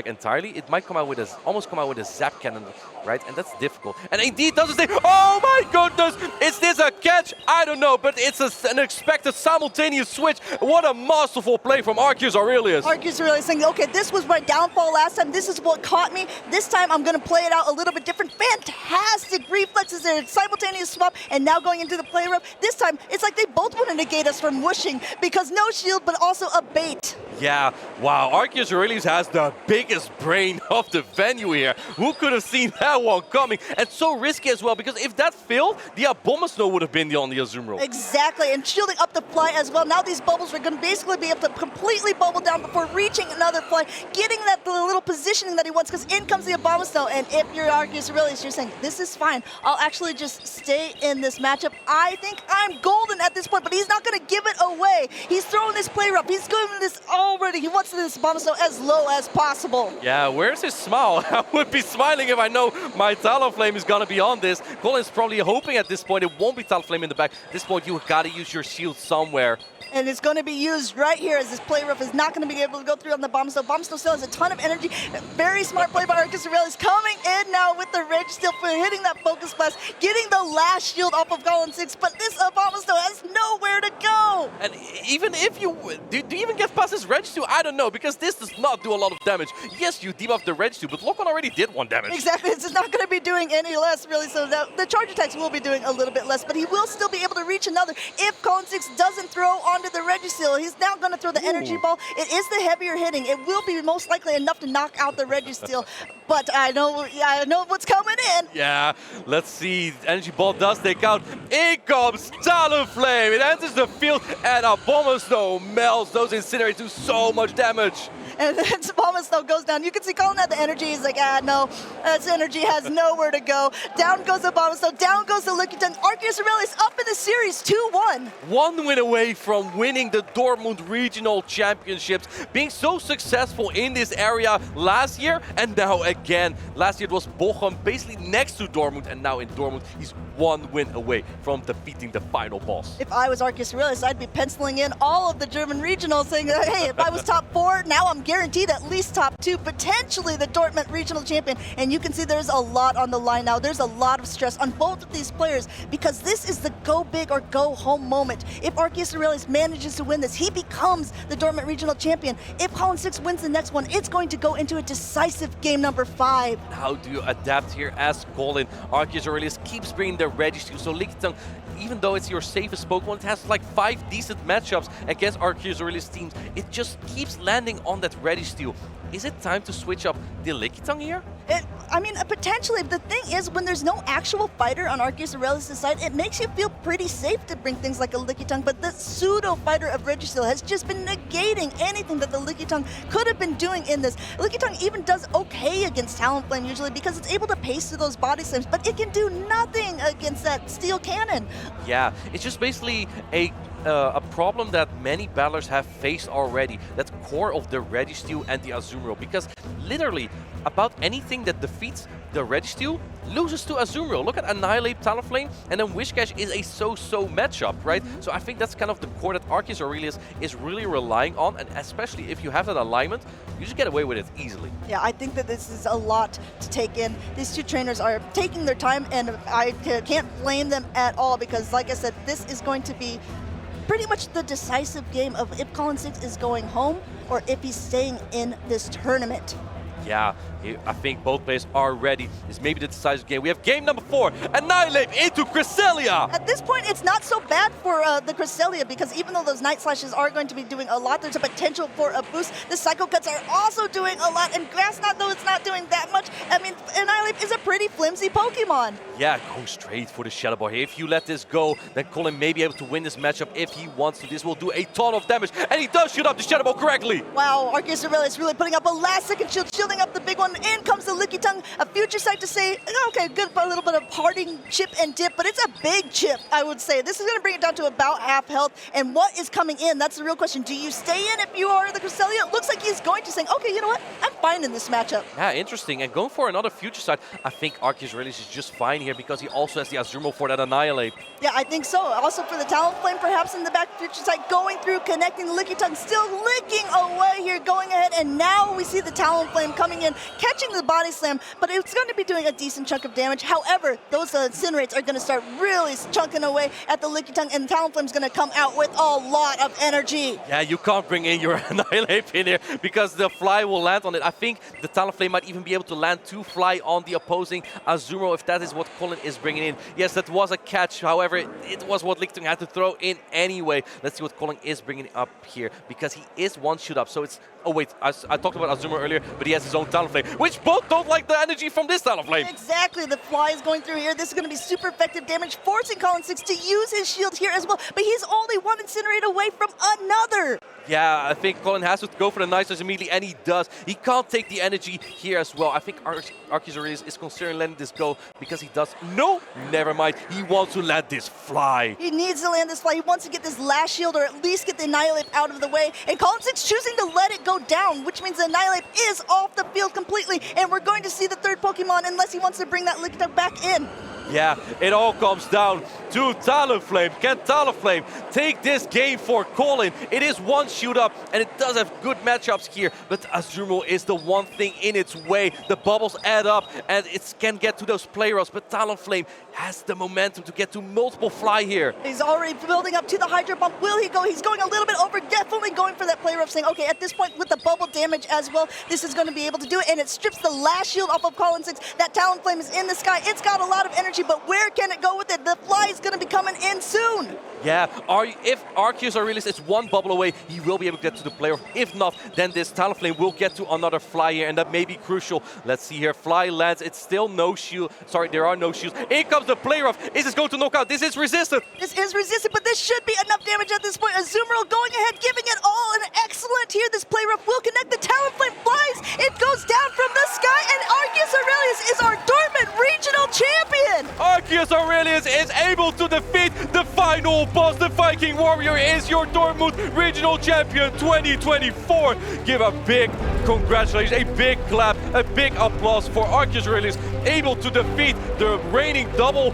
entirely, it might almost come out with a Zap Cannon, right? And that's difficult. And indeed does this thing. Oh my goodness! Is this a catch? I don't know, but it's an expected simultaneous switch. What a masterful play from ArceusAurelius. ArceusAurelius saying, okay, this was my downfall last time. This is what caught me. This time I'm going to play it out a little bit different. Fantastic reflexes there. Simultaneous swap, and now going into the play rough. This time, it's like they both want to negate us from whooshing, because no shield, but also a bait. Yeah, wow, ArceusAurelius has the biggest brain of the venue here. Who could have seen that one coming? And so risky as well, because if that failed, the Abomasnow would have been on the Azumarill. Exactly, and shielding up the fly as well. Now these bubbles are going to basically be able to completely bubble down before reaching another fly, getting that little positioning that he wants, because in comes the Abomasnow. And if you're ArceusAurelius, you're saying, this is fine. I'll actually just stay in this matchup. I think I'm golden at this point, but he's not going to give it away. He's throwing this play rough. He's doing this already. He wants this Abomasnow as low as possible. Yeah, where's his smile? I would be smiling if I know my Talonflame is going to be on this. Colin's probably hoping at this point it won't be Talonflame in the back. At this point, you got to use your shield somewhere. And it's going to be used right here, as this play rough is not going to be able to go through on the Abomasnow. Abomasnow still has a ton of energy. Very smart play by ArceusAurelius, coming in now with the Registeel for hitting that Focus Blast, getting the last shield off of Colin6ix, but this Abomasnow has nowhere to go. And even if you... Do you even get past this Registeel? I don't know, because this does not do a lot of damage. Yes, you debuff the Registeel, but Lock-on already did 1 damage. Exactly, it's not going to be doing any less, really, so the charge attacks will be doing a little bit less, but he will still be able to reach another if Colin6ix doesn't throw onto the Registeel. He's now going to throw the energy ball. It is the heavier hitting. It will be most likely enough to knock out the Registeel, but I know what's coming in. Yeah, let's see. Energy ball does take out. In comes Talonflame. It enters the field, and Abomasnow melts. Those incinerators do so much damage. and then Bombastone goes down. You can see Colin had the energy. He's like, no, this energy has nowhere to go. Down goes the Bombastone, down goes the Lickitung. ArceusAurelius up in the series, 2-1. One win away from winning the Dortmund Regional Championships, being so successful in this area last year and now again. Last year it was Bochum, basically next to Dortmund, and now in Dortmund he's 1 win away from defeating the final boss. If I was ArceusAurelius, I'd be penciling in all of the German regionals, saying, hey, if I was top 4, now I'm guaranteed at least top 2, potentially the Dortmund regional champion. And you can see there's a lot on the line now. There's a lot of stress on both of these players because this is the go big or go home moment. If ArceusAurelius manages to win this, he becomes the Dortmund regional champion. If Colin6ix wins the next one, it's going to go into a decisive game number 5. How do you adapt here as Colin? ArceusAurelius keeps bringing the Registeel, so Lickitung, even though it's your safest Pokemon, it has like 5 decent matchups against ArceusAurelius teams. It just keeps landing on that Registeel. Is it time to switch up the Lickitung here? I mean, potentially. The thing is, when there's no actual fighter on ArceusAurelius' side, it makes you feel pretty safe to bring things like a Lickitung, but the pseudo-fighter of Registeel has just been negating anything that the Lickitung could have been doing in this. Lickitung even does okay against Talonflame usually because it's able to pace through those body slams, but it can do nothing against that steel cannon. Yeah, it's just basically a problem that many battlers have faced already, that core of the Registeel and the Azumarill, because literally about anything that defeats the Registeel loses to Azumarill. Look at Annihilate, Talonflame, and then Whiscash is a so-so matchup, right? So I think that's kind of the core that ArceusAurelius is really relying on, and especially if you have that alignment, you just get away with it easily. Yeah, I think that this is a lot to take in. These two trainers are taking their time, and I can't blame them at all because, like I said, this is going to be pretty much the decisive game of if Colin6ix is going home or if he's staying in this tournament. Yeah, I think both players are ready. This may be the decisive game. We have game number 4, Annihilate into Cresselia. At this point, it's not so bad for the Cresselia because even though those Night Slashes are going to be doing a lot, there's a potential for a boost. The Psycho Cuts are also doing a lot, and Grass Knot, though it's not doing that much, I mean, Annihilate is a pretty flimsy Pokemon. Yeah, go straight for the Shadow Ball here. If you let this go, then Colin may be able to win this matchup if he wants to. This will do a ton of damage, and he does shoot up the Shadow Ball correctly. Wow, ArceusAurelius really putting up a last-second shield, shielding up the big one. In comes the Lickitung, a future sight to say, okay, good for a little bit of parting chip and dip, but it's a big chip, I would say. This is going to bring it down to about half health, and what is coming in? That's the real question. Do you stay in if you are the Cresselia? It looks like he's going to say, okay, you know what? I'm fine in this matchup. Yeah, interesting. And going for another future sight, I think ArceusAurelius is just fine here because he also has the Azumarill for that Annihilate. Yeah, I think so. Also for the Talonflame, perhaps in the back future sight, going through, connecting the Lickitung, still licking away here, going ahead, and now we see the Talonflame coming in, catching the body slam, but it's going to be doing a decent chunk of damage. However, those Incinerates are going to start really chunking away at the Lickitung, and Talonflame's going to come out with a lot of energy. Yeah, you can't bring in your Annihilate pin here because the Fly will land on it. I think the Talonflame might even be able to land 2 Fly on the opposing Azumarill if that is what Colin is bringing in. Yes, that was a catch. However, it was what Lickitung had to throw in anyway. Let's see what Colin is bringing up here because he is 1 shoot up. So it's... Oh wait, I talked about Azumarill earlier, but he has his own Talonflame, which both don't like the energy from this Talonflame. Exactly, the Fly is going through here. This is going to be super effective damage, forcing Colin6ix to use his shield here as well, but he's only 1 Incinerate away from another. Yeah, I think Colin has to go for the Night Slash immediately, and he does. He can't take the energy here as well. I think ArceusAurelius is considering letting this go because he does. No, never mind. He wants to let this Fly. He needs to land this Fly. He wants to get this last shield or at least get the Annihilate out of the way. And Colin6ix choosing to let it go down, which means the Annihilate is off the field completely. And we're going to see the 3rd Pokemon unless he wants to bring that Lickitung back in. Yeah, it all comes down to Talonflame. Can Talonflame take this game for Colin? It is 1 shoot up, and it does have good matchups here, but Azumarill is the one thing in its way. The bubbles add up, and it can get to those play routes, but Talonflame has the momentum to get to multiple Fly here. He's already building up to the Hydro Pump. Will he go? He's going a little bit over, definitely going for that play rough, saying, okay, at this point with the bubble damage as well, this is going to be able to do it, and it strips the last shield off of Colin6ix. That Talonflame is in the sky. It's got a lot of energy. energy, but where can it go with it? The fly is going to be coming in soon. Yeah, if ArceusAurelius is one bubble away, he will be able to get to the player. If not, then this Talonflame will get to another fly here, and that may be crucial. Let's see here, fly lands, it's still no shield. Sorry, there are no shields. In comes the player off. Is this going to knock out? This is resisted. This is resisted, but this should be enough damage at this point. Azumarill going ahead, giving it all, and excellent here. This player off will connect. The Talonflame flies. It goes down from the sky, and ArceusAurelius is our Dortmund regional champion. ArceusAurelius is able to defeat the final boss. The Viking Warrior is your Dortmund Regional Champion 2024. Give a big congratulations, a big clap, a big applause for ArceusAurelius, able to defeat the reigning double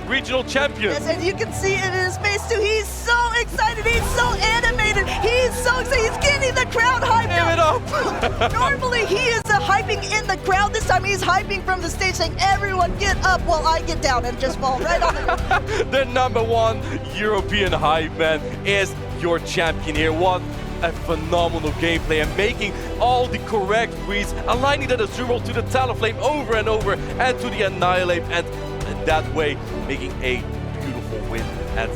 regional champion. Yes, and you can see it in his face too. He's so excited. He's so animated. He's so excited. He's getting the crowd hyped Give it up. Normally he is hyping in the crowd. This time he's hyping from the stage, saying, "Everyone get up," while I get down and just fall right on the ground. The #1 European hype man is your champion here. What a phenomenal gameplay, and making all the correct reads, aligning that Azumarill to the Talonflame over and over, and to the Annihilate, and that way making a beautiful win at